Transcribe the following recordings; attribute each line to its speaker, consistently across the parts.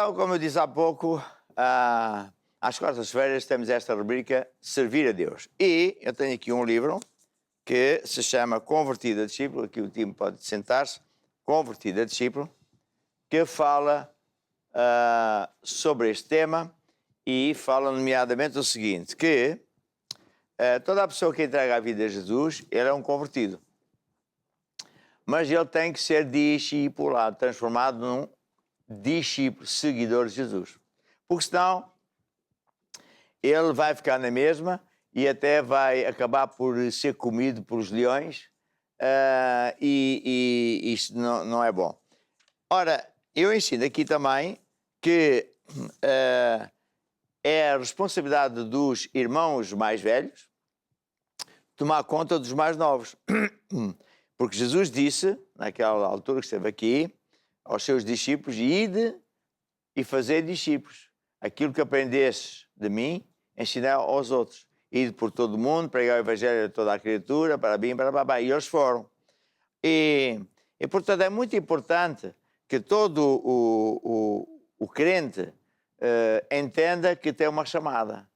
Speaker 1: Então, como eu disse há pouco, às quartas-feiras temos esta rubrica Servir a Deus. E eu tenho aqui um livro que se chama Convertido a Discípulo, aqui o time pode sentar-se, Convertido a Discípulo, que fala sobre este tema e fala nomeadamente o seguinte, que toda a pessoa que entrega a vida a Jesus, ele é um convertido. Mas ele tem que ser discipulado, transformado num discípulo, seguidor de Jesus. Porque senão, ele vai ficar na mesma e até vai acabar por ser comido pelos leões e isto não é bom. Ora, eu ensino aqui também que é a responsabilidade dos irmãos mais velhos tomar conta dos mais novos. Porque Jesus disse, naquela altura que esteve aqui, aos seus discípulos, ide e fazer discípulos. Aquilo que aprendestes de mim, ensinar aos outros. Ide por todo o mundo, pregar o evangelho a toda a criatura, para bem, para babá. E eles foram. E, portanto, é muito importante que todo o crente entenda que tem uma chamada.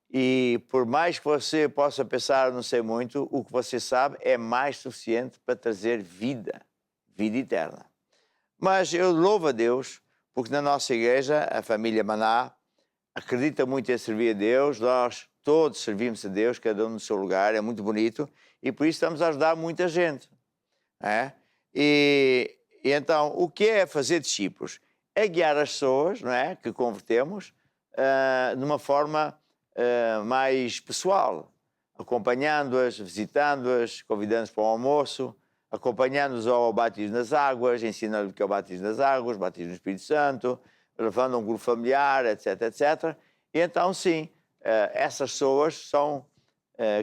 Speaker 1: E por mais que você possa pensar, não sei muito, o que você sabe é mais suficiente para trazer vida eterna. Mas eu louvo a Deus, porque na nossa igreja, a família Maná, acredita muito em servir a Deus, nós todos servimos a Deus, cada um no seu lugar, é muito bonito, e por isso estamos a ajudar muita gente. E então, o que é fazer discípulos? É guiar as pessoas, não é, que convertemos, de uma forma mais pessoal, acompanhando-as, visitando-as, convidando-as para o almoço, acompanhando-os ao batismo nas águas, ensinando-lhes o que é o batismo nas águas, o batismo no Espírito Santo, levando um grupo familiar, etc, etc. E então, sim, essas pessoas são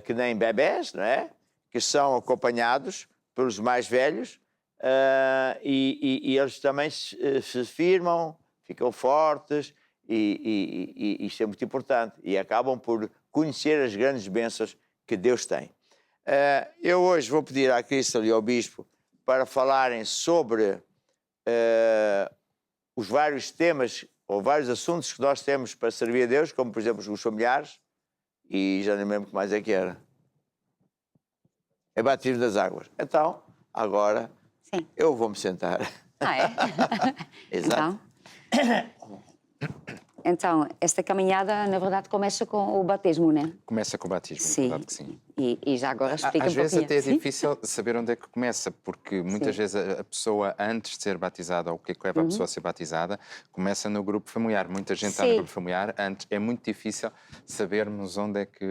Speaker 1: que nem bebés, não é? Que são acompanhados pelos mais velhos e eles também se firmam, ficam fortes e isso é muito importante. E acabam por conhecer as grandes bênçãos que Deus tem. Eu hoje vou pedir à Crystal e ao Bispo para falarem sobre os vários temas ou vários assuntos que nós temos para servir a Deus, como, por exemplo, os familiares, e já nem me lembro o que mais é que era. É batismo das águas. Então, agora, sim, eu vou-me sentar.
Speaker 2: É?
Speaker 1: Exato.
Speaker 2: Então, esta caminhada, na verdade, começa com o batismo, não é?
Speaker 3: Começa com o batismo,
Speaker 2: sim.
Speaker 3: verdade que sim.
Speaker 2: E já agora explica
Speaker 3: Às
Speaker 2: um
Speaker 3: vezes
Speaker 2: pouquinho.
Speaker 3: até é difícil saber onde é que começa, porque muitas vezes a pessoa, antes de ser batizada, ou o que é que leva a pessoa a ser batizada, começa no grupo familiar. Muita gente está no grupo familiar, antes é muito difícil sabermos onde é que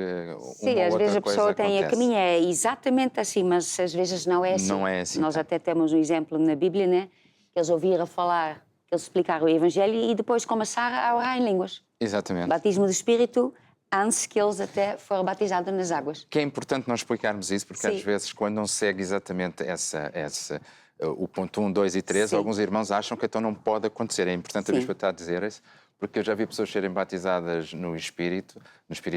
Speaker 2: sim,
Speaker 3: uma
Speaker 2: às
Speaker 3: outra
Speaker 2: vezes a pessoa
Speaker 3: coisa
Speaker 2: tem
Speaker 3: acontece.
Speaker 2: a caminha, é exatamente assim, mas às vezes não é assim.
Speaker 3: Não é assim.
Speaker 2: Nós até temos um exemplo na Bíblia, né? Que eles ouviram falar, que eles explicaram o Evangelho e depois começaram a orar em línguas.
Speaker 3: Exatamente.
Speaker 2: Batismo do Espírito, antes que eles até foram batizados nas águas.
Speaker 3: Que é importante nós explicarmos isso, porque
Speaker 2: sim,
Speaker 3: às vezes, quando não segue exatamente o ponto 1, 2 e 3, sim, alguns irmãos acham que então não pode acontecer. É importante a Bispa estar a dizer isso, porque eu já vi pessoas serem batizadas no Espírito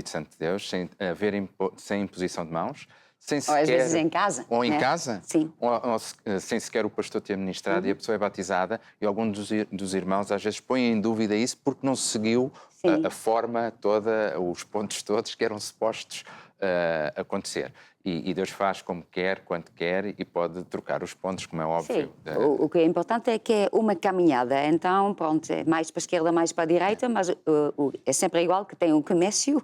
Speaker 3: Santo de Deus, sem imposição de mãos, sem sequer,
Speaker 2: ou às vezes em casa.
Speaker 3: Ou em
Speaker 2: né?
Speaker 3: casa,
Speaker 2: sim,
Speaker 3: ou sem sequer o pastor ter ministrado e a pessoa é batizada, e alguns dos irmãos às vezes põem em dúvida isso porque não seguiu a forma toda, os pontos todos que eram supostos acontecer. E Deus faz como quer, quando quer, e pode trocar os pontos, como é óbvio.
Speaker 2: Sim. O que é importante é que é uma caminhada. Então, pronto, é mais para a esquerda, mais para a direita, mas é sempre igual, que tem um comércio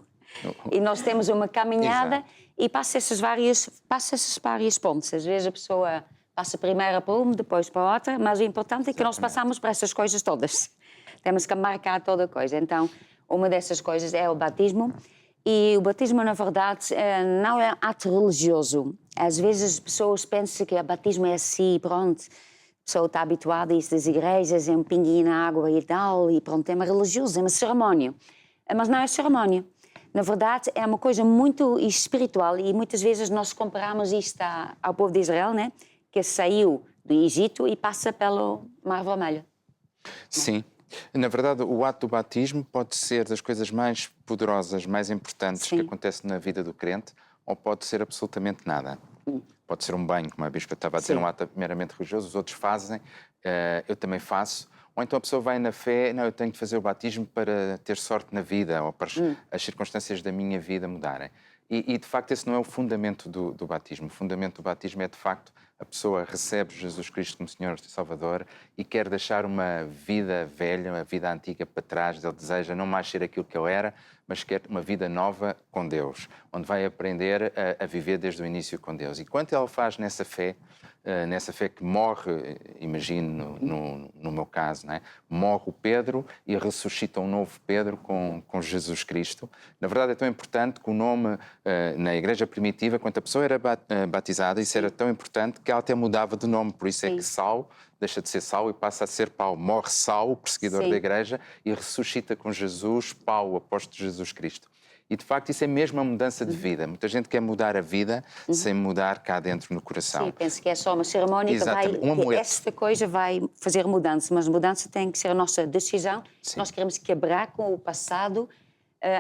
Speaker 2: e nós temos uma caminhada. Exato. E passa esses vários pontos. Às vezes a pessoa passa primeiro para uma, depois para outra, mas o importante é que nós passamos por essas coisas todas. Temos que marcar toda a coisa. Então, uma dessas coisas é o batismo. E o batismo, na verdade, não é um ato religioso. Às vezes as pessoas pensam que o batismo é assim, pronto. A pessoa está habituada a isso das igrejas, é um pinguinho na água e tal, e pronto, é uma religiosa, é uma cerimónia. Mas não é cerimónia. Na verdade, é uma coisa muito espiritual e muitas vezes nós comparamos isto ao povo de Israel, né? Que saiu do Egito e passa pelo Mar Vermelho.
Speaker 3: Sim. Na verdade, o ato do batismo pode ser das coisas mais poderosas, mais importantes que acontecem na vida do crente, ou pode ser absolutamente nada. Pode ser um banho, como a Bispa estava a dizer, um ato meramente religioso, os outros fazem, eu também faço. Ou então a pessoa vai na fé, não, eu tenho de fazer o batismo para ter sorte na vida ou para as circunstâncias da minha vida mudarem. E, de facto, esse não é o fundamento do batismo. O fundamento do batismo é, de facto, a pessoa recebe Jesus Cristo como Senhor e Salvador e quer deixar uma vida velha, uma vida antiga para trás. Ele deseja não mais ser aquilo que ele era, mas quer uma vida nova com Deus, onde vai aprender a viver desde o início com Deus. E quando ele faz nessa fé que morre, imagino no meu caso, não é? Morre o Pedro e ressuscita um novo Pedro com Jesus Cristo. Na verdade é tão importante que o nome na igreja primitiva, quando a pessoa era batizada, isso era tão importante que ela até mudava de nome, por isso é que Saulo deixa de ser Saulo e passa a ser Paulo. Morre Saulo, o perseguidor da igreja, e ressuscita com Jesus, Paulo, o apóstolo de Jesus Cristo. E, de facto, isso é mesmo uma mudança de vida. Muita gente quer mudar a vida sem mudar cá dentro no coração.
Speaker 2: Sim, penso que é só uma cerimónia que esta coisa vai fazer mudança, mas a mudança tem que ser a nossa decisão. Sim. Nós queremos quebrar com o passado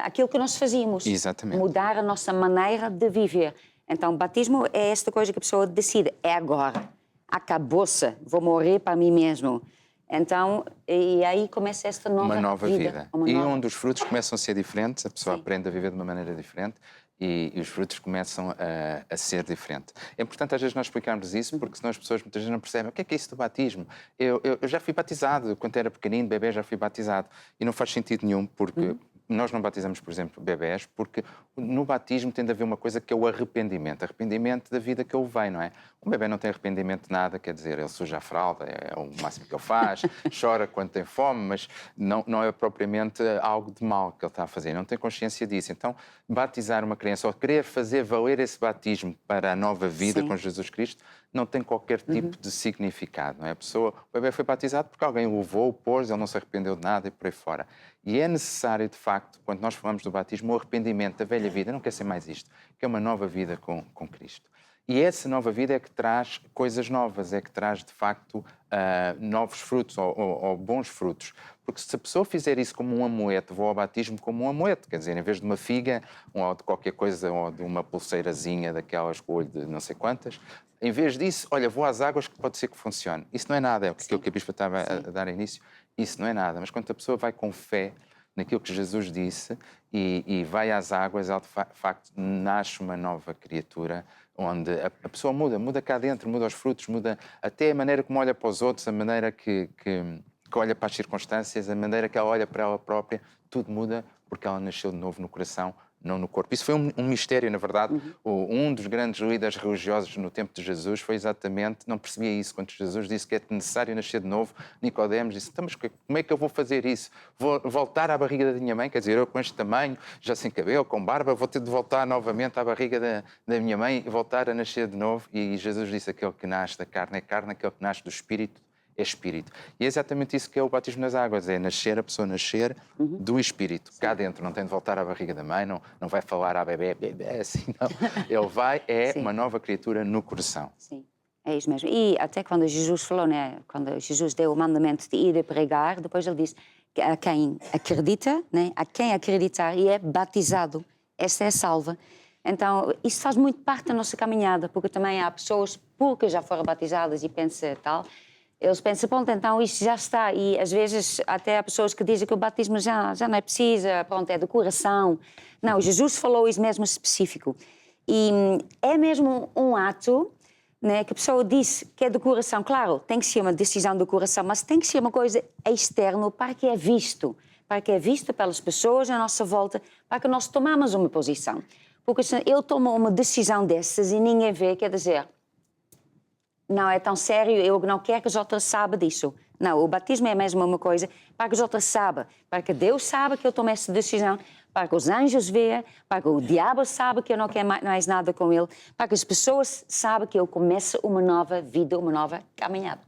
Speaker 2: aquilo que nós fazíamos.
Speaker 3: Exatamente.
Speaker 2: Mudar a nossa maneira de viver. Então, o batismo é esta coisa que a pessoa decide. É agora. Acabou-se. Vou morrer para mim mesmo. Então, e aí começa esta nova vida.
Speaker 3: Um dos frutos começam a ser diferentes, a pessoa aprende a viver de uma maneira diferente e os frutos começam a ser diferentes. É importante às vezes nós explicarmos isso, porque senão as pessoas muitas vezes não percebem o que é isso do batismo. Eu já fui batizado, quando era pequenino, bebê, já fui batizado. E não faz sentido nenhum, porque nós não batizamos, por exemplo, bebés, porque no batismo tem de haver uma coisa que é o arrependimento da vida que ele vem, não é? Um bebê não tem arrependimento de nada, quer dizer, ele suja a fralda, é o máximo que ele faz, chora quando tem fome, mas não é propriamente algo de mal que ele está a fazer, não tem consciência disso. Então, batizar uma criança ou querer fazer valer esse batismo para a nova vida com Jesus Cristo não tem qualquer tipo de significado, não é? O bebê foi batizado porque alguém o levou, o pôs, ele não se arrependeu de nada e por aí fora. E é necessário, de facto, quando nós falamos do batismo, o arrependimento da velha vida, não quer ser mais isto, que é uma nova vida com Cristo. E essa nova vida é que traz coisas novas, é que traz, de facto, novos frutos ou bons frutos. Porque se a pessoa fizer isso como um amuleto, vou ao batismo como um amuleto, quer dizer, em vez de uma figa ou de qualquer coisa, ou de uma pulseirazinha daquelas com olho de não sei quantas, em vez disso, olha, vou às águas que pode ser que funcione. Isso não é nada, é aquilo que a Bispa estava a dar início. Isso não é nada, mas quando a pessoa vai com fé naquilo que Jesus disse e vai às águas, ela de facto nasce uma nova criatura, onde a pessoa muda cá dentro, muda os frutos, muda até a maneira como olha para os outros, a maneira que olha para as circunstâncias, a maneira que ela olha para ela própria, tudo muda porque ela nasceu de novo no coração, não no corpo. Isso foi um mistério, na verdade. Um dos grandes líderes religiosos no tempo de Jesus foi exatamente, não percebia isso, quando Jesus disse que é necessário nascer de novo, Nicodemos disse, então, mas como é que eu vou fazer isso? Vou voltar à barriga da minha mãe? Quer dizer, eu com este tamanho, já sem cabelo, com barba, vou ter de voltar novamente à barriga da minha mãe e voltar a nascer de novo? E Jesus disse, aquele que nasce da carne é carne, aquele que nasce do Espírito é Espírito. E é exatamente isso que é o batismo nas águas, é nascer, a pessoa nascer do Espírito. Cá dentro, não tem de voltar à barriga da mãe, não vai falar à bebê, assim, não. Ele vai, uma nova criatura no coração.
Speaker 2: Sim, é isso mesmo. E até quando Jesus falou, né, quando Jesus deu o mandamento de ir e pregar, depois ele disse que a quem acredita, né, a quem acreditar e é batizado, esta é salva. Então, isso faz muito parte da nossa caminhada, porque também há pessoas porque já foram batizadas e pensam tal, eles pensam, pronto, então isso já está. E às vezes até há pessoas que dizem que o batismo já não é preciso, pronto, é do coração. Não, Jesus falou isso mesmo específico. E é mesmo um ato, né, que a pessoa disse que é do coração. Claro, tem que ser uma decisão do coração, mas tem que ser uma coisa externa para que é visto pelas pessoas à nossa volta, para que nós tomamos uma posição. Porque se eu tomo uma decisão dessas e ninguém vê, quer dizer, não é tão sério, eu não quero que os outros saibam disso. Não, o batismo é mesmo uma coisa para que os outros saibam, para que Deus saiba que eu tomei essa decisão, para que os anjos vejam, para que o diabo saiba que eu não quero mais nada com ele, para que as pessoas saibam que eu começo uma nova vida, uma nova caminhada.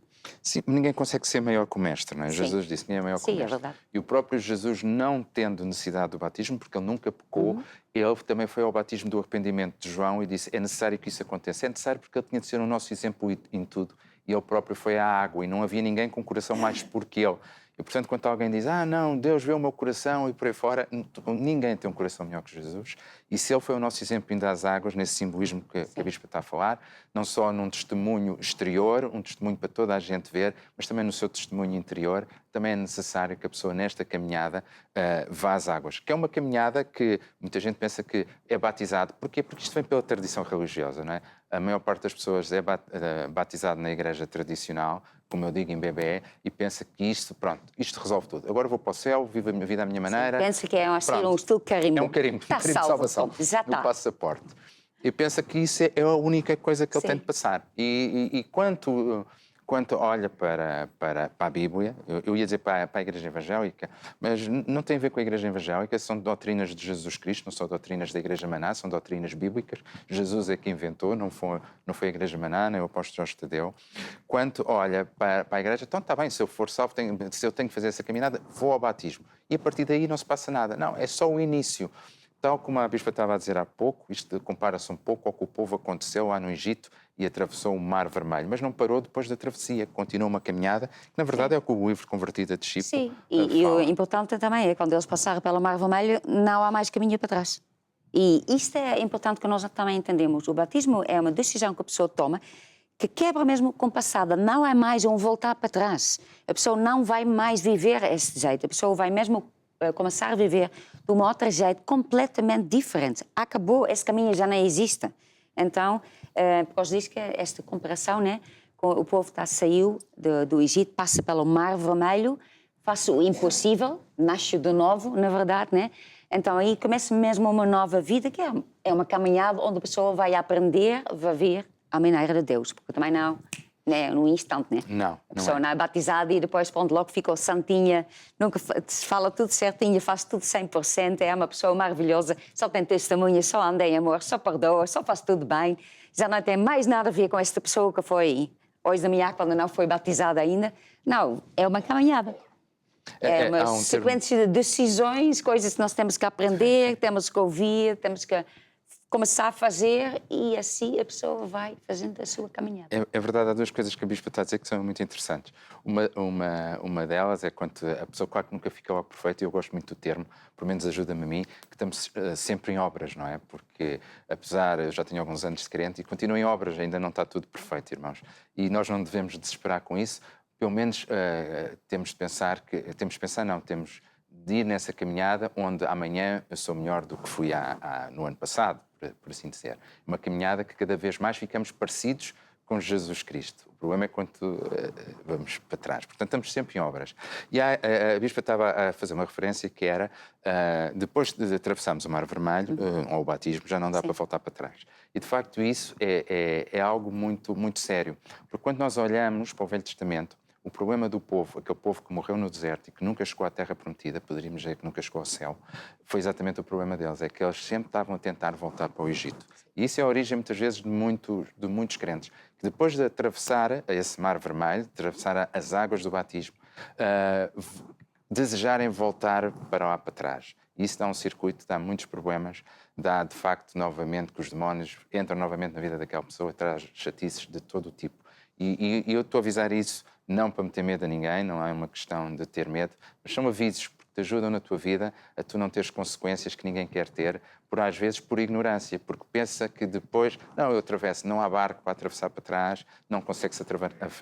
Speaker 3: Sim, ninguém consegue ser maior que o mestre, não é? Jesus disse que ninguém é maior que o mestre.
Speaker 2: Sim, é verdade.
Speaker 3: E o próprio Jesus, não tendo necessidade do batismo, porque ele nunca pecou, ele também foi ao batismo do arrependimento de João e disse, é necessário que isso aconteça. É necessário porque ele tinha de ser o nosso exemplo em tudo. E ele próprio foi à água e não havia ninguém com o coração mais puro que ele. E, portanto, quando alguém diz, não, Deus vê o meu coração e por aí fora, ninguém tem um coração melhor que Jesus. E se ele foi o nosso exemplo indo às águas, nesse simbolismo que a Bispa está a falar, não só num testemunho exterior, um testemunho para toda a gente ver, mas também no seu testemunho interior, também é necessário que a pessoa nesta caminhada vá às águas. Que é uma caminhada que muita gente pensa que é batizado. Porquê? Porque isto vem pela tradição religiosa, não é? A maior parte das pessoas é batizado na igreja tradicional, como eu digo, em bebé, e pensa que isto resolve tudo. Agora vou para o céu, vivo a minha vida à minha maneira.
Speaker 2: Sim, pensa que é um estilo carimbo.
Speaker 3: É um carimbo,
Speaker 2: Está
Speaker 3: carimbo de salvação
Speaker 2: já
Speaker 3: no
Speaker 2: está.
Speaker 3: passaporte. E pensa que isso é a única coisa que ele tem de passar. E quanto olha para a Bíblia, eu ia dizer para a Igreja Evangélica, mas não tem a ver com a Igreja Evangélica, são doutrinas de Jesus Cristo, não são doutrinas da Igreja Maná, são doutrinas bíblicas. Jesus é que inventou, não foi a Igreja Maná, nem o apóstolo Jorge Tadeu. Quanto olha para a Igreja, então está bem, se eu for salvo, se eu tenho que fazer essa caminhada, vou ao batismo. E a partir daí não se passa nada. Não, é só o início. Tal como a Bispa estava a dizer há pouco, isto compara-se um pouco ao que o povo aconteceu lá no Egito e atravessou o Mar Vermelho, mas não parou depois da travessia, continuou uma caminhada, que na verdade é o que o livro Convertido a Discípulo
Speaker 2: Sim, e o importante também é quando eles passaram pelo Mar Vermelho, não há mais caminho para trás. E isto é importante que nós também entendemos. O batismo é uma decisão que a pessoa toma que quebra mesmo com o passado, não é mais um voltar para trás. A pessoa não vai mais viver este jeito, a pessoa vai mesmo começar a viver de um outro jeito completamente diferente. Acabou, esse caminho já não existe. Então, por causa disso que esta comparação, né, o povo saiu do Egito, passa pelo Mar Vermelho, faz o impossível, nasce de novo, na verdade, né? Então aí começa mesmo uma nova vida, que é uma caminhada onde a pessoa vai aprender a viver à maneira de Deus, porque também não... Né, num instante, né?
Speaker 3: Não.
Speaker 2: A pessoa não é batizada e depois, pronto, logo ficou santinha, nunca fala tudo certinho, faz tudo 100%, é uma pessoa maravilhosa, só tem testemunha, só anda em amor, só perdoa, só faz tudo bem. Já não tem mais nada a ver com esta pessoa que foi hoje da manhã, quando não foi batizada ainda. Não, é uma caminhada. É uma sequência de decisões, coisas que nós temos que aprender, temos que ouvir, temos que começar a fazer e assim a pessoa vai fazendo a sua caminhada.
Speaker 3: É verdade, há duas coisas que a Bispa está a dizer que são muito interessantes. Uma delas é quando a pessoa, claro que nunca fica logo perfeita, e eu gosto muito do termo, pelo menos ajuda-me a mim, que estamos sempre em obras, não é? Porque, apesar, eu já tenho alguns anos de crente e continuo em obras, ainda não está tudo perfeito, irmãos. E nós não devemos desesperar com isso, pelo menos temos de ir nessa caminhada onde amanhã eu sou melhor do que fui no ano passado, por assim dizer. Uma caminhada que cada vez mais ficamos parecidos com Jesus Cristo. O problema é quando vamos para trás. Portanto, estamos sempre em obras. E a Bispa estava a fazer uma referência que era, depois de atravessarmos o Mar Vermelho, ou o batismo, já não dá para voltar para trás. E, de facto, isso é algo muito, muito sério. Porque quando nós olhamos para o Velho Testamento, o problema do povo, aquele povo que morreu no deserto e que nunca chegou à Terra Prometida, poderíamos dizer que nunca chegou ao céu, foi exatamente o problema deles, é que eles sempre estavam a tentar voltar para o Egito. E isso é a origem, muitas vezes, de muitos crentes, que depois de atravessar esse Mar Vermelho, de atravessar as águas do batismo, desejarem voltar para lá para trás. Isso dá um circuito, dá muitos problemas, dá, de facto, novamente, que os demónios entram novamente na vida daquela pessoa, traz chatices de todo o tipo. E eu estou a avisar isso não para meter medo a ninguém, não é uma questão de ter medo, mas são avisos porque te ajudam na tua vida a tu não teres consequências que ninguém quer ter, às vezes por ignorância, porque pensa que depois, não, eu atravesso, não há barco para atravessar para trás, não consegue-se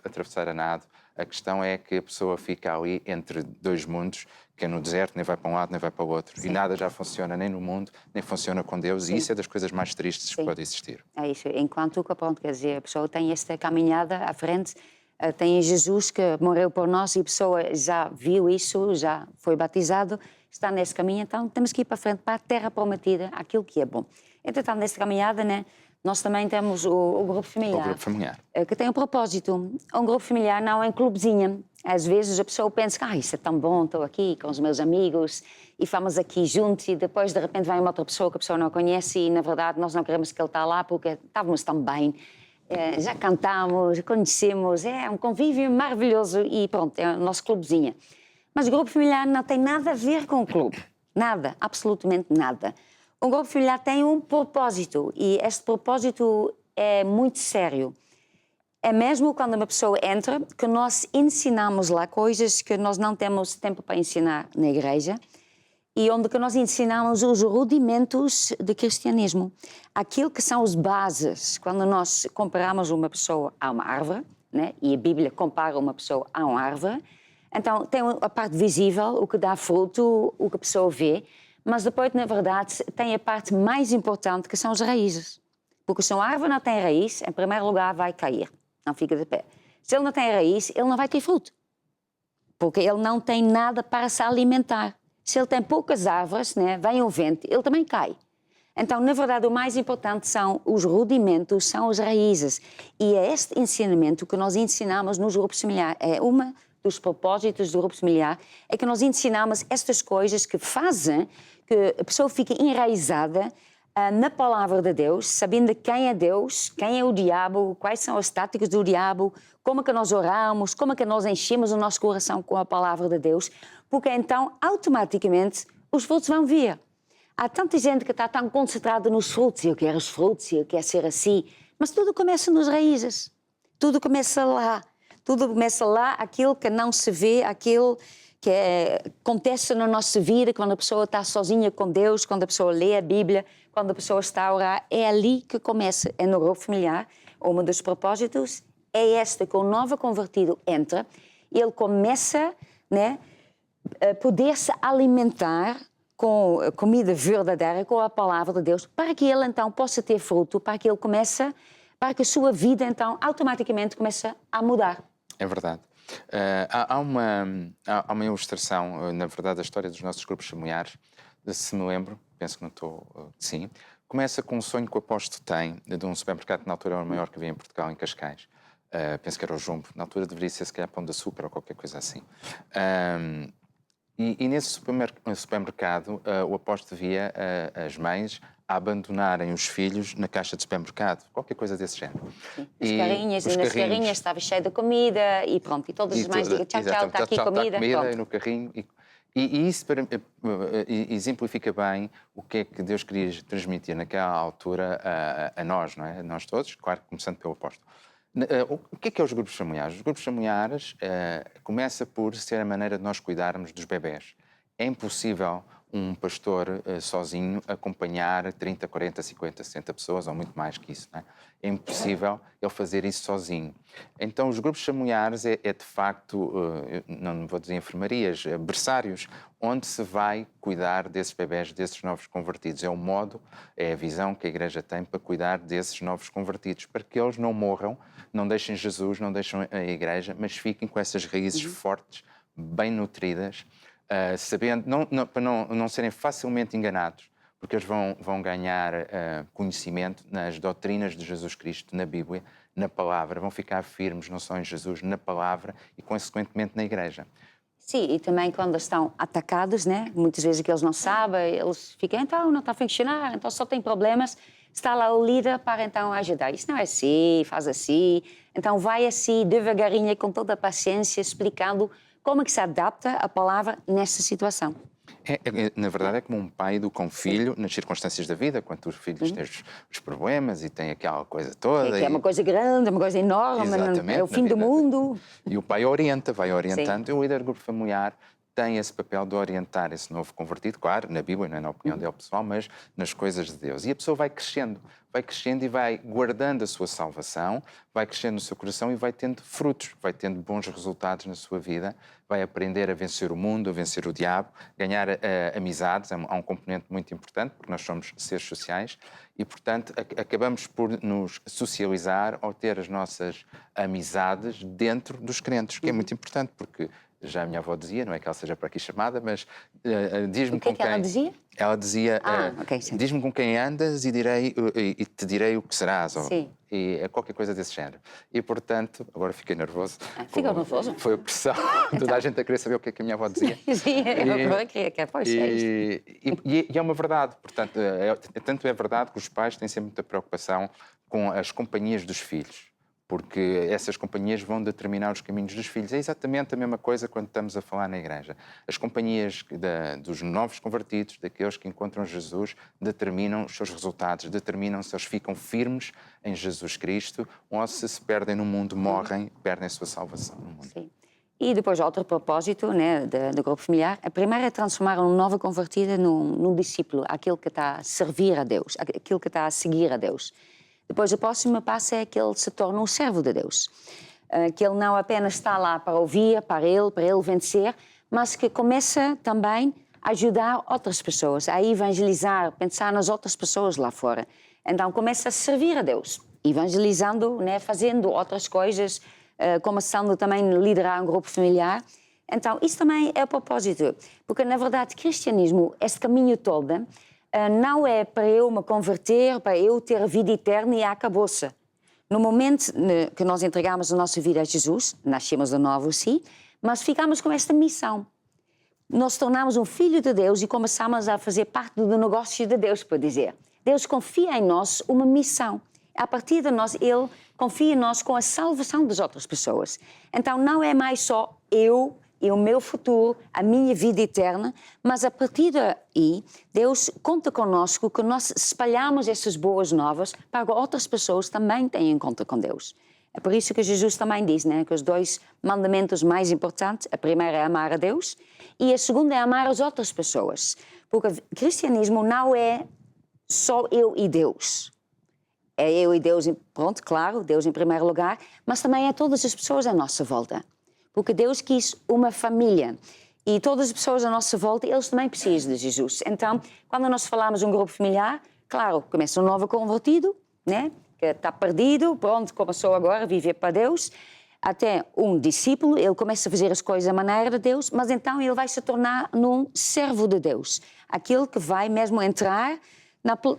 Speaker 3: atravessar a nado. A questão é que a pessoa fica ali entre dois mundos, que é no deserto, nem vai para um lado, nem vai para o outro. Sim. E nada já funciona nem no mundo, nem funciona com Deus. Sim. E isso é das coisas mais tristes que pode existir. É
Speaker 2: isso. Enquanto que, pronto, quer dizer, a pessoa tem esta caminhada à frente, tem Jesus que morreu por nós e a pessoa já viu isso, já foi batizado, está nesse caminho, então temos que ir para frente, para a terra prometida, aquilo que é bom. Entretanto, nesta caminhada, né, nós também temos o grupo familiar.
Speaker 3: O grupo familiar.
Speaker 2: Que tem um propósito. Um grupo familiar não é um clubezinho. Às vezes a pessoa pensa, isso é tão bom, estou aqui com os meus amigos e vamos aqui juntos e depois de repente vai uma outra pessoa que a pessoa não conhece e na verdade nós não queremos que ele está lá porque estávamos tão bem. Já cantamos, conhecemos, é um convívio maravilhoso e pronto, é o nosso clubezinho. Mas o grupo familiar não tem nada a ver com o clube. Nada, absolutamente nada. O grupo familiar tem um propósito e este propósito é muito sério. É mesmo quando uma pessoa entra que nós ensinamos lá coisas que nós não temos tempo para ensinar na igreja e onde que nós ensinamos os rudimentos de cristianismo. Aquilo que são as bases, quando nós comparamos uma pessoa a uma árvore, né? E a Bíblia compara uma pessoa a uma árvore, então tem a parte visível, o que dá fruto, o que a pessoa vê, mas depois, na verdade, tem a parte mais importante, que são as raízes. Porque se uma árvore não tem raiz, em primeiro lugar vai cair, não fica de pé. Se ele não tem raiz, ele não vai ter fruto, porque ele não tem nada para se alimentar. Se ele tem poucas árvores, né, vem o vento, ele também cai. Então, na verdade, o mais importante são os rudimentos, são as raízes. E é este ensinamento que nós ensinamos nos grupos familiares. É uma dos propósitos do grupo familiar, é que nós ensinamos estas coisas que fazem que a pessoa fique enraizada na palavra de Deus, sabendo quem é Deus, quem é o diabo, quais são as táticas do diabo, como é que nós oramos, como é que nós enchemos o nosso coração com a palavra de Deus, porque então, automaticamente, os frutos vão vir. Há tanta gente que está tão concentrada nos frutos, eu quero os frutos, eu quero ser assim, mas tudo começa nas raízes, tudo começa lá, aquilo que não se vê, aquilo que acontece na nossa vida, quando a pessoa está sozinha com Deus, quando a pessoa lê a Bíblia, quando a pessoa está a orar, é ali que começa, é no grupo familiar. Um dos propósitos é este, que o novo convertido entra, ele começa, né, a poder se alimentar com comida verdadeira, com a palavra de Deus, para que ele então possa ter fruto, para que a sua vida então automaticamente comece a mudar.
Speaker 3: É verdade. Há uma ilustração, na verdade, da história dos nossos grupos familiares, se me lembro, penso que não estou, sim, começa com um sonho que o apóstolo tem de um supermercado que na altura era o maior que havia em Portugal, em Cascais. Penso que era o Jumbo, na altura deveria ser se calhar Pão de Açúcar ou qualquer coisa assim. E nesse supermercado o apóstolo via as mães a abandonarem os filhos na caixa de supermercado, qualquer coisa desse género.
Speaker 2: As carrinhas, e nas carrinhas estava cheia de comida e pronto, e todas as mães dizem tchau, tchau, está aqui comida.
Speaker 3: E no carrinho. E isso exemplifica bem o que é que Deus queria transmitir naquela altura a nós, não é? A nós todos, claro, começando pelo apóstolo. O que é os grupos familiares? Os grupos familiares começa por ser a maneira de nós cuidarmos dos bebés. É impossível um pastor sozinho acompanhar 30, 40, 50, 60 pessoas, ou muito mais que isso. Não é? É impossível ele fazer isso sozinho. Então, os grupos familiares é de facto, não vou dizer enfermarias, berçários, onde se vai cuidar desses bebés, desses novos convertidos. É o modo, é a visão que a Igreja tem para cuidar desses novos convertidos, para que eles não morram, não deixem Jesus, não deixem a Igreja, mas fiquem com essas raízes fortes, bem nutridas, sabendo, para não serem facilmente enganados, porque eles vão ganhar conhecimento nas doutrinas de Jesus Cristo, na Bíblia, na Palavra, vão ficar firmes não só em Jesus, na Palavra e, consequentemente, na Igreja.
Speaker 2: Sim, e também quando estão atacados, né? Muitas vezes que eles não sabem, eles ficam, então não está a funcionar, então só tem problemas, está lá o líder para então ajudar. Isso não é assim, faz assim, então vai assim, devagarinho, com toda a paciência, explicando como é que se adapta a palavra nessa situação.
Speaker 3: Na verdade, é como um pai educa um filho nas circunstâncias da vida, quando os filhos têm os problemas e têm aquela coisa toda.
Speaker 2: Que é uma coisa grande, uma coisa enorme, é o fim do mundo.
Speaker 3: E o pai vai orientando. Sim. E o líder do grupo familiar tem esse papel de orientar esse novo convertido, claro, na Bíblia, não é na opinião dele pessoal, mas nas coisas de Deus. E a pessoa vai crescendo e vai guardando a sua salvação, vai crescendo no seu coração e vai tendo frutos, vai tendo bons resultados na sua vida, vai aprender a vencer o mundo, a vencer o diabo, ganhar amizades, há um componente muito importante, porque nós somos seres sociais e, portanto, acabamos por nos socializar ou ter as nossas amizades dentro dos crentes, que é muito importante, porque já a minha avó dizia, não é que ela seja para aqui chamada, mas diz-me com quem...
Speaker 2: ela dizia?
Speaker 3: Ela dizia,
Speaker 2: okay,
Speaker 3: diz-me com quem andas e te direi o que serás.
Speaker 2: Sim.
Speaker 3: E é qualquer coisa desse género. E, portanto, agora fiquei nervoso.
Speaker 2: Ficou nervoso?
Speaker 3: Foi a pressão. Toda a gente a querer saber o que é que a minha avó dizia.
Speaker 2: Sim, agora que é, pois é isto.
Speaker 3: E é uma verdade. Portanto, tanto é verdade que os pais têm sempre muita preocupação com as companhias dos filhos. porque essas companhias vão determinar os caminhos dos filhos. É exatamente a mesma coisa quando estamos a falar na igreja. As companhias dos novos convertidos, daqueles que encontram Jesus, determinam os seus resultados, determinam se eles ficam firmes em Jesus Cristo ou se perdem no mundo, morrem, perdem a sua salvação no mundo.
Speaker 2: Sim. E depois, outro propósito, né, do grupo familiar, a primeira é transformar uma nova convertida num discípulo, aquele que está a servir a Deus, aquele que está a seguir a Deus. Depois, o próximo passo é que ele se torna um servo de Deus. Que ele não apenas está lá para ouvir, para ele vencer, mas que começa também a ajudar outras pessoas, a evangelizar, pensar nas outras pessoas lá fora. Então, começa a servir a Deus, evangelizando, né, fazendo outras coisas, começando também a liderar um grupo familiar. Então, isso também é o propósito, porque, na verdade, cristianismo, este caminho todo, não é para eu me converter, para eu ter a vida eterna e acabou-se. No momento que nós entregamos a nossa vida a Jesus, nascemos de novo, sim, mas ficamos com esta missão. Nós tornamos um filho de Deus e começamos a fazer parte do negócio de Deus, por dizer. Deus confia em nós uma missão. A partir de nós, Ele confia em nós com a salvação das outras pessoas. Então, não é mais só eu e o meu futuro, a minha vida eterna, mas a partir daí, Deus conta conosco que nós espalhamos essas boas novas para que outras pessoas também tenham encontro com Deus. É por isso que Jesus também diz, né, que os 2 mandamentos mais importantes, a primeira é amar a Deus e a segunda é amar as outras pessoas. Porque o cristianismo não é só eu e Deus. É eu e Deus, pronto, claro, Deus em primeiro lugar, mas também é todas as pessoas à nossa volta. Porque Deus quis uma família e todas as pessoas à nossa volta, eles também precisam de Jesus. Então, quando nós falamos de um grupo familiar, claro, começa um novo convertido, né? Que está perdido, pronto, começou agora a viver para Deus, até um discípulo, ele começa a fazer as coisas à maneira de Deus, mas então ele vai se tornar num servo de Deus, aquele que vai mesmo entrar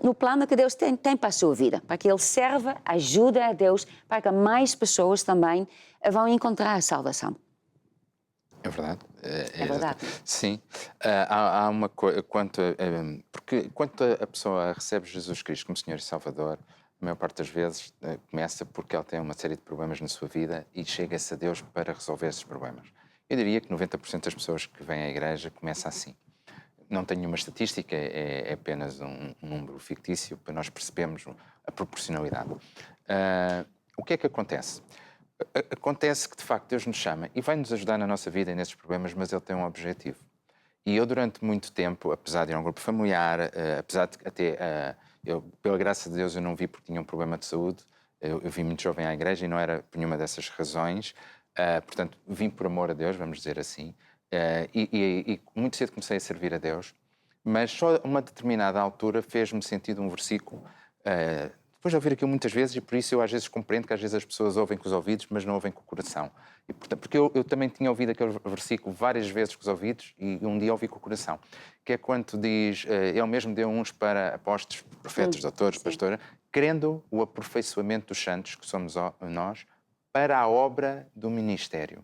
Speaker 2: no plano que Deus tem para a sua vida, para que ele serva, ajude a Deus, para que mais pessoas também vão encontrar a salvação.
Speaker 3: É verdade.
Speaker 2: É verdade.
Speaker 3: Sim. Há uma coisa, porque quando a pessoa recebe Jesus Cristo como Senhor e Salvador, a maior parte das vezes começa porque ela tem uma série de problemas na sua vida e chega-se a Deus para resolver esses problemas. Eu diria que 90% das pessoas que vêm à igreja começa assim. Não tenho nenhuma estatística, é apenas um número fictício para nós percebermos a proporcionalidade. O que é que acontece? Acontece que, de facto, Deus nos chama e vai nos ajudar na nossa vida e nesses problemas, mas Ele tem um objetivo. E eu, durante muito tempo, apesar de ir a um grupo familiar, apesar de até... eu, pela graça de Deus, eu não vi porque tinha um problema de saúde. Eu vim muito jovem à igreja e não era por nenhuma dessas razões. Portanto, vim por amor a Deus, vamos dizer assim. E muito cedo comecei a servir a Deus. Mas só a uma determinada altura fez-me sentido um versículo... Depois de ouvir aquilo muitas vezes, e por isso eu às vezes compreendo que às vezes as pessoas ouvem com os ouvidos, mas não ouvem com o coração. E, portanto, porque eu também tinha ouvido aquele versículo várias vezes com os ouvidos e um dia ouvi com o coração. Que é quando diz, Ele mesmo deu uns para apóstolos, profetas, doutores, pastores, querendo o aperfeiçoamento dos santos, que somos nós, para a obra do ministério.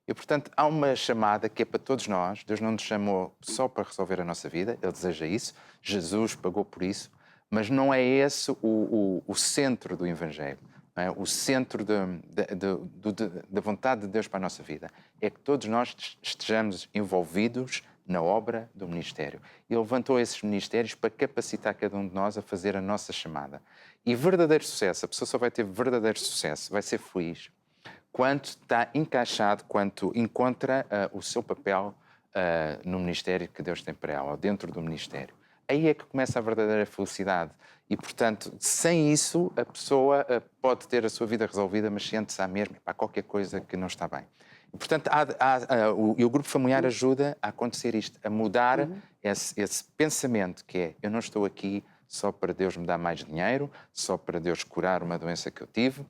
Speaker 3: E, portanto, há uma chamada que é para todos nós. Deus não nos chamou só para resolver a nossa vida, Ele deseja isso, Jesus pagou por isso, mas não é esse o centro do Evangelho, não é? O centro da vontade de Deus para a nossa vida. É que todos nós estejamos envolvidos na obra do ministério. Ele levantou esses ministérios para capacitar cada um de nós a fazer a nossa chamada. E verdadeiro sucesso, a pessoa só vai ter verdadeiro sucesso, vai ser feliz, quando está encaixado, quando encontra o seu papel no ministério que Deus tem para ela, ou dentro do ministério. Aí é que começa a verdadeira felicidade. E, portanto, sem isso, a pessoa pode ter a sua vida resolvida, mas sente-se à mesma para qualquer coisa que não está bem. E, portanto, o grupo familiar ajuda a acontecer isto, a mudar esse pensamento que é, eu não estou aqui só para Deus me dar mais dinheiro, só para Deus curar uma doença que eu tive,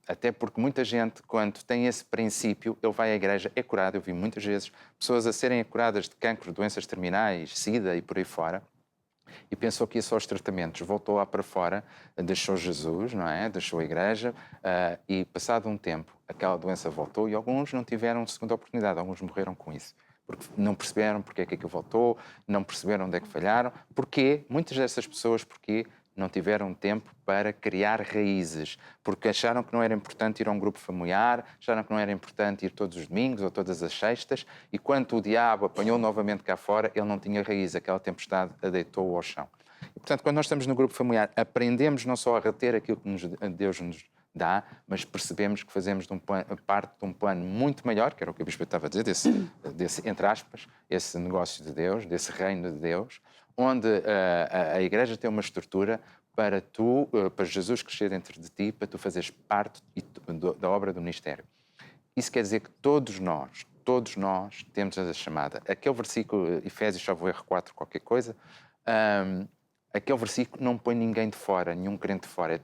Speaker 3: até porque muita gente, quando tem esse princípio, ele vai à igreja, é curado. Eu vi muitas vezes pessoas a serem curadas de cancro, doenças terminais, sida e por aí fora, e pensou que ia só aos tratamentos, voltou lá para fora, deixou Jesus, não é? Deixou a igreja, e passado um tempo, aquela doença voltou e alguns não tiveram segunda oportunidade, alguns morreram com isso. Porque não perceberam porque é que aquilo voltou, não perceberam onde é que falharam. Porquê? Muitas dessas pessoas, porque não tiveram tempo para criar raízes, porque acharam que não era importante ir a um grupo familiar, acharam que não era importante ir todos os domingos ou todas as sextas, e quando o diabo apanhou novamente cá fora, ele não tinha raiz, aquela tempestade a deitou ao chão. E, portanto, quando nós estamos no grupo familiar, aprendemos não só a reter aquilo que Deus nos dá, mas percebemos que fazemos parte de um plano muito maior, que era o que o Bispo estava a dizer, desse, entre aspas, esse negócio de Deus, desse reino de Deus, onde a Igreja tem uma estrutura para para Jesus crescer dentro de ti, para tu fazeres parte da obra do ministério. Isso quer dizer que todos nós temos a chamada. Aquele versículo, Efésios, salvo erro 4, qualquer coisa, aquele versículo não põe ninguém de fora, nenhum crente de fora.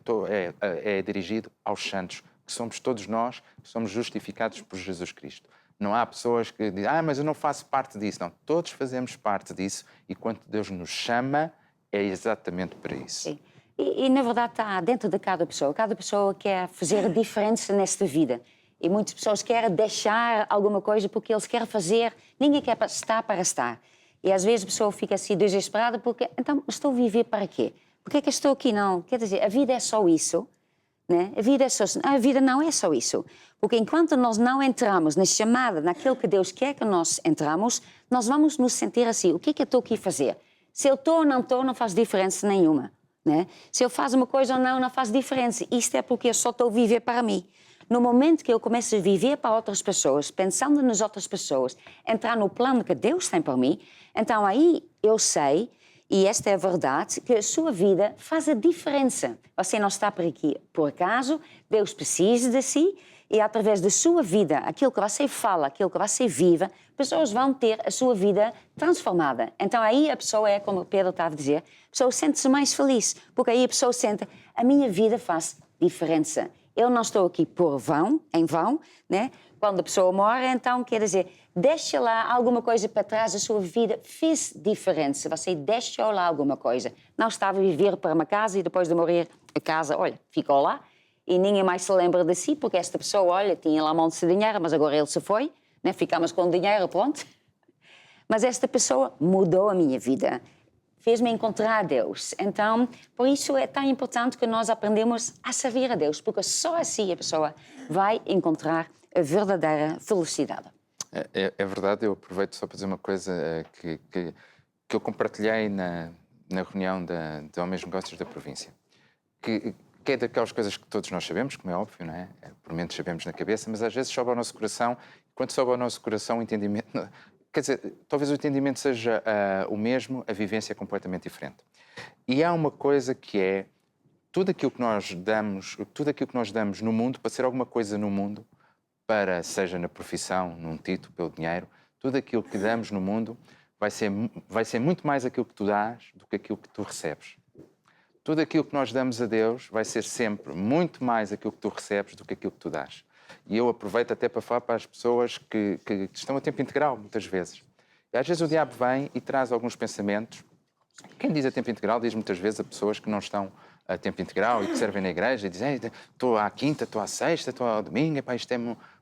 Speaker 3: É dirigido aos santos, que somos todos nós, que somos justificados por Jesus Cristo. Não há pessoas que dizem, mas eu não faço parte disso. Não, todos fazemos parte disso e quando Deus nos chama, é exatamente para isso.
Speaker 2: Sim. E na verdade está dentro de cada pessoa. Cada pessoa quer fazer a diferença nesta vida. E muitas pessoas querem deixar alguma coisa porque eles querem fazer. Ninguém quer estar para estar. E às vezes a pessoa fica assim desesperada porque, então, estou a viver para quê? Por que é que estou aqui? Não, quer dizer, a vida é só isso, né? A vida não é só isso. Porque enquanto nós não entramos na chamada, naquilo que Deus quer que nós entramos, nós vamos nos sentir assim, o que é que eu estou aqui a fazer? Se eu estou ou não estou, não faz diferença nenhuma, né? Se eu faço uma coisa ou não, não faz diferença. Isto é porque eu só estou a viver para mim. No momento que eu começo a viver para outras pessoas, pensando nas outras pessoas, entrar no plano que Deus tem para mim, então aí eu sei, e esta é a verdade, que a sua vida faz a diferença. Você não está por aqui por acaso, Deus precisa de si, e através da sua vida, aquilo que você fala, aquilo que você vive, pessoas vão ter a sua vida transformada. Então aí a pessoa é, como o Pedro estava a dizer, a pessoa sente-se mais feliz, porque aí a pessoa sente, a minha vida faz diferença. Eu não estou aqui em vão, né? Quando a pessoa morre, então, quer dizer, deixa lá alguma coisa para trás, a sua vida fez diferença. Você deixou lá alguma coisa. Não estava a viver para uma casa e depois de morrer, a casa, olha, ficou lá e ninguém mais se lembra de si, porque esta pessoa, olha, tinha lá um monte de dinheiro, mas agora ele se foi, né? Ficamos com o dinheiro, pronto. Mas esta pessoa mudou a minha vida. Fez-me encontrar a Deus. Então, por isso é tão importante que nós aprendemos a servir a Deus, porque só assim a pessoa vai encontrar a verdadeira felicidade.
Speaker 3: É verdade, eu aproveito só para dizer uma coisa que eu compartilhei na reunião de Homens Negócios da província, que é daquelas coisas que todos nós sabemos, como é óbvio, não é? Por momentos sabemos na cabeça, mas às vezes sobe ao nosso coração, e quando sobe ao nosso coração o entendimento... Quer dizer, talvez o entendimento seja o mesmo, a vivência é completamente diferente. E há uma coisa que é tudo aquilo que nós damos no mundo, para ser alguma coisa no mundo, seja na profissão, num título, pelo dinheiro, tudo aquilo que damos no mundo vai ser muito mais aquilo que tu dás do que aquilo que tu recebes. Tudo aquilo que nós damos a Deus vai ser sempre muito mais aquilo que tu recebes do que aquilo que tu dás. E eu aproveito até para falar para as pessoas que estão a tempo integral, muitas vezes. E às vezes o diabo vem e traz alguns pensamentos. Quem diz a tempo integral diz muitas vezes a pessoas que não estão a tempo integral e que servem na igreja e dizem estou à quinta, estou à sexta, estou ao domingo, epá, isto é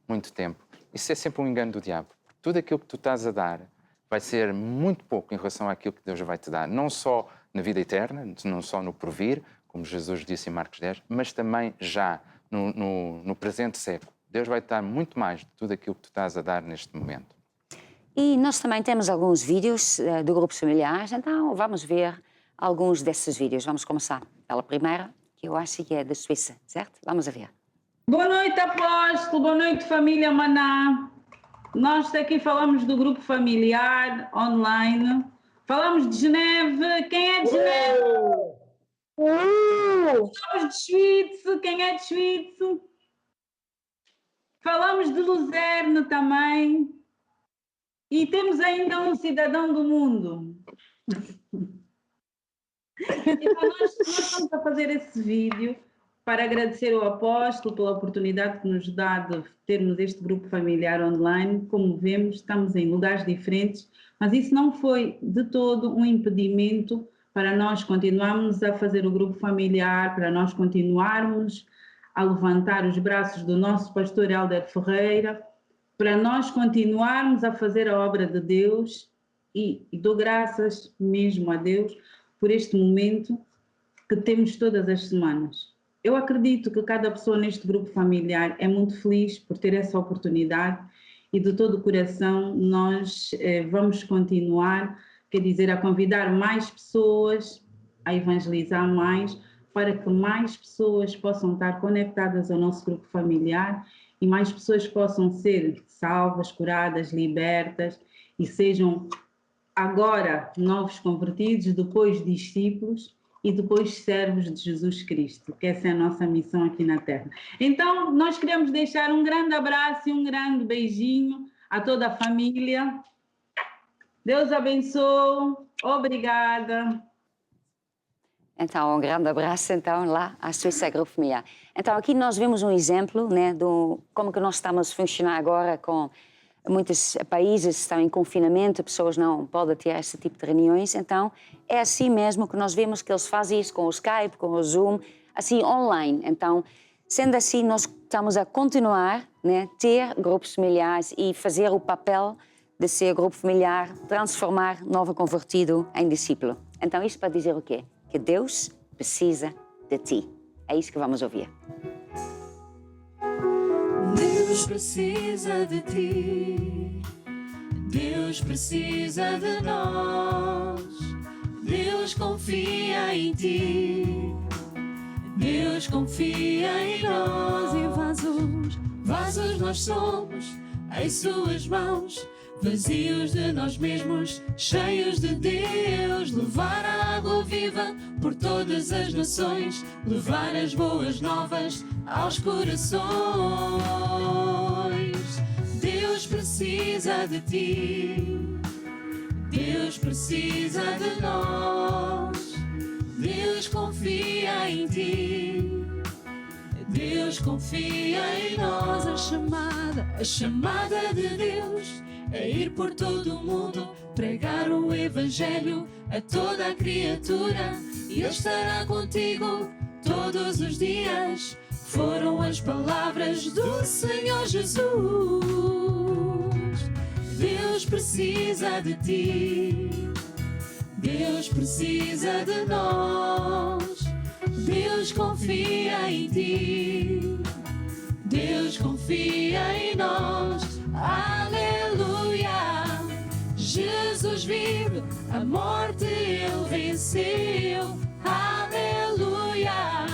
Speaker 3: muito tempo. Isso é sempre um engano do diabo. Tudo aquilo que tu estás a dar vai ser muito pouco em relação àquilo que Deus vai te dar. Não só na vida eterna, não só no porvir, como Jesus disse em Marcos 10, mas também já no presente século. Deus vai te dar muito mais de tudo aquilo que tu estás a dar neste momento.
Speaker 2: E nós também temos alguns vídeos de grupos familiares, então vamos ver alguns desses vídeos. Vamos começar pela primeira, que eu acho que é da Suíça, certo? Vamos a ver.
Speaker 4: Boa noite, apóstolo. Boa noite, família Maná. Nós aqui falamos do grupo familiar online. Falamos de Geneve. Quem é de Geneve? Falamos de Schwitz. Quem é de Schwitz? Falamos de Luzerne também. E temos ainda um cidadão do mundo. Então, nós estamos a fazer esse vídeo para agradecer ao apóstolo pela oportunidade que nos dá de termos este grupo familiar online. Como vemos, estamos em lugares diferentes, mas isso não foi de todo um impedimento para nós continuarmos a fazer o grupo familiar, para nós continuarmos a levantar os braços do nosso pastor Hélder Ferreira, para nós continuarmos a fazer a obra de Deus, e dou graças mesmo a Deus por este momento que temos todas as semanas. Eu acredito que cada pessoa neste grupo familiar é muito feliz por ter essa oportunidade e de todo o coração nós vamos continuar, quer dizer, a convidar mais pessoas, a evangelizar mais, para que mais pessoas possam estar conectadas ao nosso grupo familiar e mais pessoas possam ser salvas, curadas, libertas e sejam agora novos convertidos, depois discípulos e depois servos de Jesus Cristo, que essa é a nossa missão aqui na Terra. Então, nós queremos deixar um grande abraço e um grande beijinho a toda a família. Deus abençoe. Obrigada.
Speaker 2: Então, um grande abraço, então, lá à Suíça Grupo Familiar. Então, aqui nós vemos um exemplo, né, do como que nós estamos a funcionar agora com muitos países estão em confinamento, pessoas não podem ter esse tipo de reuniões, então é assim mesmo que nós vemos que eles fazem isso com o Skype, com o Zoom, assim online. Então, sendo assim, nós estamos a continuar, né, ter grupos familiares e fazer o papel de ser grupo familiar, transformar novo convertido em discípulo. Então, isso para dizer o quê? Que Deus precisa de ti. É isso que vamos ouvir.
Speaker 5: Deus precisa de ti, Deus precisa de nós, Deus confia em ti, Deus confia em nós. E vasos nós somos, em suas mãos, vazios de nós mesmos, cheios de Deus. Levar a água viva por todas as nações, levar as boas novas aos corações. Deus precisa de ti, Deus precisa de nós, Deus confia em ti, Deus confia em nós. A chamada de Deus é ir por todo o mundo, pregar o Evangelho a toda a criatura, e Ele estará contigo todos os dias. Foram as palavras do Senhor Jesus. Deus precisa de ti, Deus precisa de nós, Deus confia em ti, Deus confia em nós. Aleluia! Jesus vive, a morte Ele venceu. Aleluia!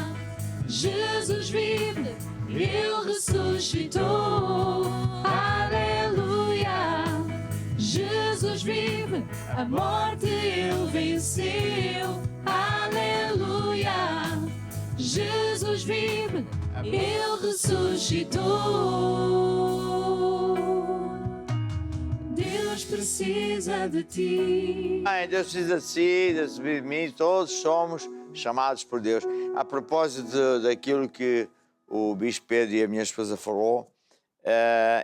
Speaker 5: Jesus vive, Ele ressuscitou. Aleluia! Jesus vive, a morte Ele venceu. Aleluia! Jesus vive, Ele ressuscitou. Deus precisa de ti.
Speaker 1: Deus precisa de si, Deus precisa de mim, todos somos chamados por Deus. A propósito daquilo que o Bispo Pedro e a minha esposa falou,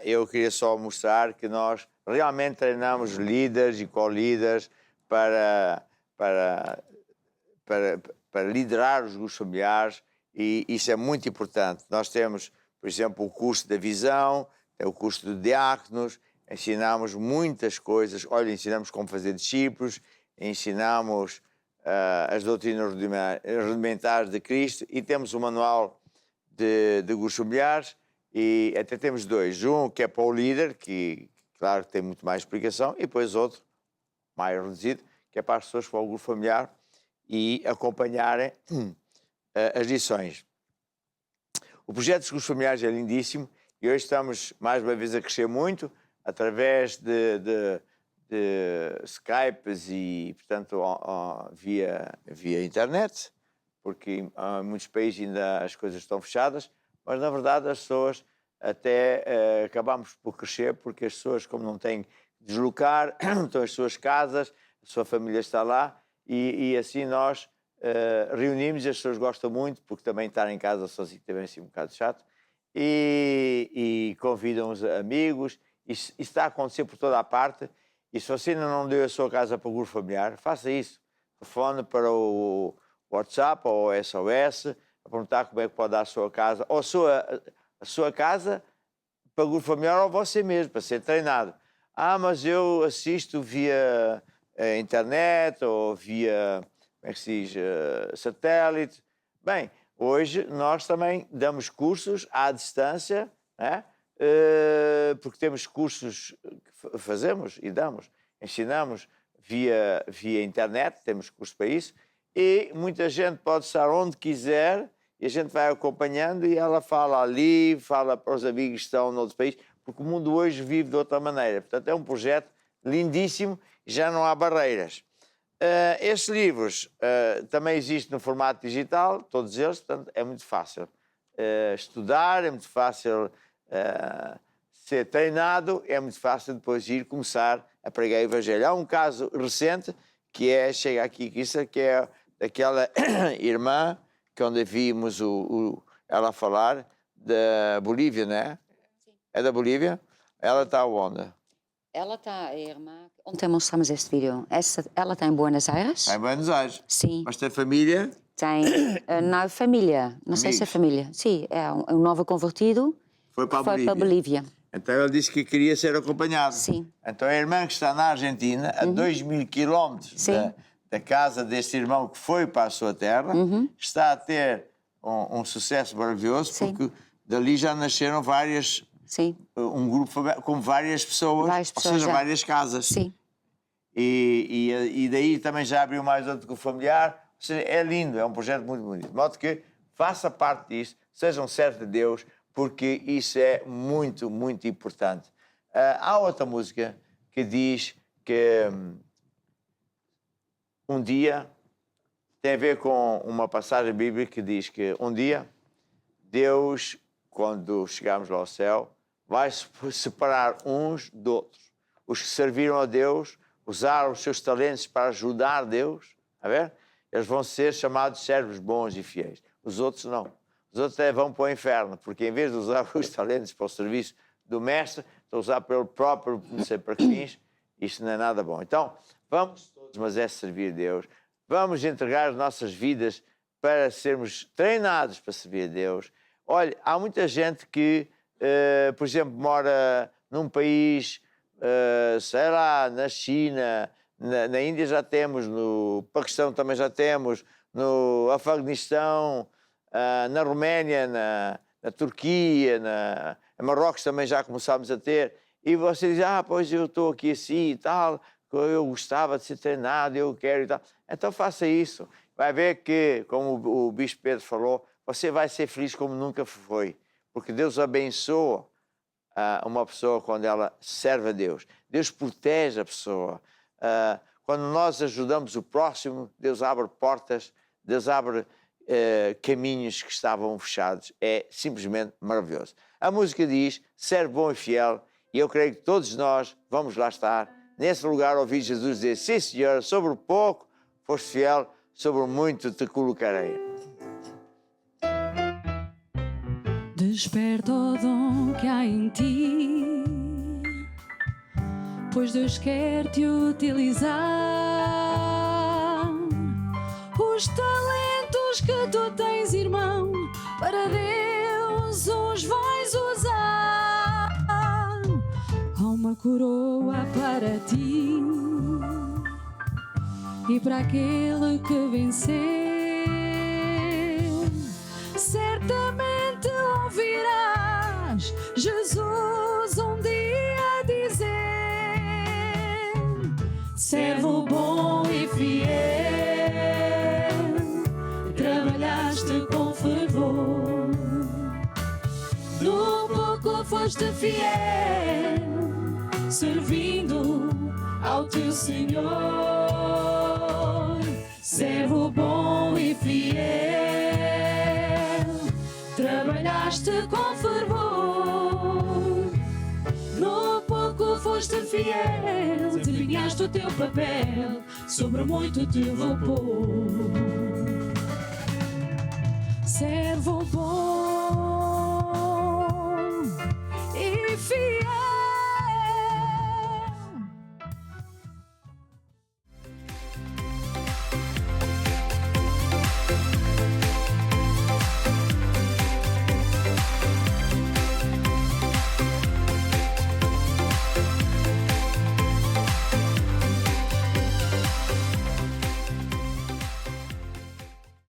Speaker 1: eu queria só mostrar que nós realmente treinamos líderes e co-líderes para liderar os grupos familiares, e isso é muito importante. Nós temos, por exemplo, o curso da visão, o curso de diáconos, ensinamos muitas coisas. Olha, ensinamos como fazer discípulos, ensinamos as doutrinas rudimentares de Cristo, e temos um manual de grupos familiares, e até temos dois. Um que é para o líder, que claro que tem muito mais explicação, e depois outro, mais reduzido, que é para as pessoas que vão ao grupo familiar e acompanharem as lições. O projeto dos grupos familiares é lindíssimo, e hoje estamos mais uma vez a crescer muito através de Skypes e, portanto, via internet, porque em muitos países ainda as coisas estão fechadas, mas na verdade as pessoas até acabamos por crescer, porque as pessoas, como não têm que deslocar, estão as suas casas, a sua família está lá, e assim nós reunimos, as pessoas gostam muito, porque também estar em casa sozinho também é assim um bocado chato, e convidam os amigos. Isso está a acontecer por toda a parte, e se você ainda não deu a sua casa para o grupo familiar, faça isso. Telefone para o WhatsApp ou o SOS, a perguntar como é que pode dar a sua casa, ou a sua casa para o grupo familiar, ou você mesmo, para ser treinado. Mas eu assisto via internet ou via como é que se diz, satélite. Bem, hoje nós também damos cursos à distância, né? Porque temos cursos que fazemos e damos, ensinamos via internet, temos cursos para isso, e muita gente pode estar onde quiser e a gente vai acompanhando e ela fala ali, fala para os amigos que estão noutros países, porque o mundo hoje vive de outra maneira. Portanto, é um projeto lindíssimo e já não há barreiras. Estes livros também existem no formato digital, todos eles, portanto, é muito fácil estudar, é muito fácil ser treinado, é muito fácil depois ir começar a pregar o Evangelho. Há um caso recente que chega aqui, que é daquela irmã que onde vimos ela falar da Bolívia, não é?
Speaker 2: Sim.
Speaker 1: É da Bolívia? Ela está onde?
Speaker 2: Ela está, a irmã, onde mostramos este vídeo, ela está em Buenos Aires.
Speaker 1: Está em Buenos Aires.
Speaker 2: Sim.
Speaker 1: Mas tem família?
Speaker 2: Tem, na família, não sei se é família. Sim, é um novo convertido.
Speaker 1: Foi para a
Speaker 2: Foi
Speaker 1: Bolívia.
Speaker 2: para a Bolívia.
Speaker 1: Então ele disse que queria ser acompanhado.
Speaker 2: Sim.
Speaker 1: Então a irmã que está na Argentina, a 2.000 quilómetros da casa deste irmão que foi para a sua terra, está a ter um sucesso maravilhoso, porque dali já nasceram várias...
Speaker 2: Sim.
Speaker 1: Um grupo com várias pessoas, ou seja, várias casas.
Speaker 2: Sim.
Speaker 1: E daí também já abriu mais outro com o familiar. Ou seja, é lindo, é um projeto muito bonito. De modo que faça parte disso, sejam certos de Deus, porque isso é muito, muito importante. Há outra música que diz que um dia tem a ver com uma passagem bíblica que diz que um dia Deus, quando chegarmos lá ao céu, vai separar uns de outros. Os que serviram a Deus, usaram os seus talentos para ajudar Deus, a ver? Eles vão ser chamados servos bons e fiéis. Os outros não. Os outros até vão para o inferno, porque em vez de usar os talentos para o serviço do mestre, estão a usar pelo próprio, não sei para que fins, isto não é nada bom. Então, vamos todos, mas é servir a Deus. Vamos entregar as nossas vidas para sermos treinados para servir a Deus. Olha, há muita gente que, por exemplo, mora num país, sei lá, na China, na Índia já temos, no Paquistão também já temos, no Afeganistão, na Roménia, na Turquia, em Marrocos também já começámos a ter. E você diz, pois eu estou aqui assim e tal, eu gostava de ser treinado, eu quero e tal. Então faça isso. Vai ver que, como o Bispo Pedro falou, você vai ser feliz como nunca foi. Porque Deus abençoa uma pessoa quando ela serve a Deus. Deus protege a pessoa. Quando nós ajudamos o próximo, Deus abre portas, Deus abre caminhos que estavam fechados. É simplesmente maravilhoso. A música diz, serve bom e fiel, e eu creio que todos nós vamos lá estar, nesse lugar, ouvir Jesus dizer, sim Senhor, sobre o pouco foste fiel, sobre o muito te colocarei.
Speaker 5: Desperta o dom que há em ti, pois Deus quer te utilizar. Os talentos que tu tens, irmão, para Deus os vais usar. Há uma coroa para ti e para aquele que venceu. Certamente ouvirás Jesus um dia dizer: servo bom e fiel, trabalhaste com fervor, no pouco foste fiel, servindo ao teu Senhor. Servo bom e fiel, trabalhaste com fervor, no pouco foste fiel, desempenhaste o teu papel, sobre muito te vou pôr. Servo bom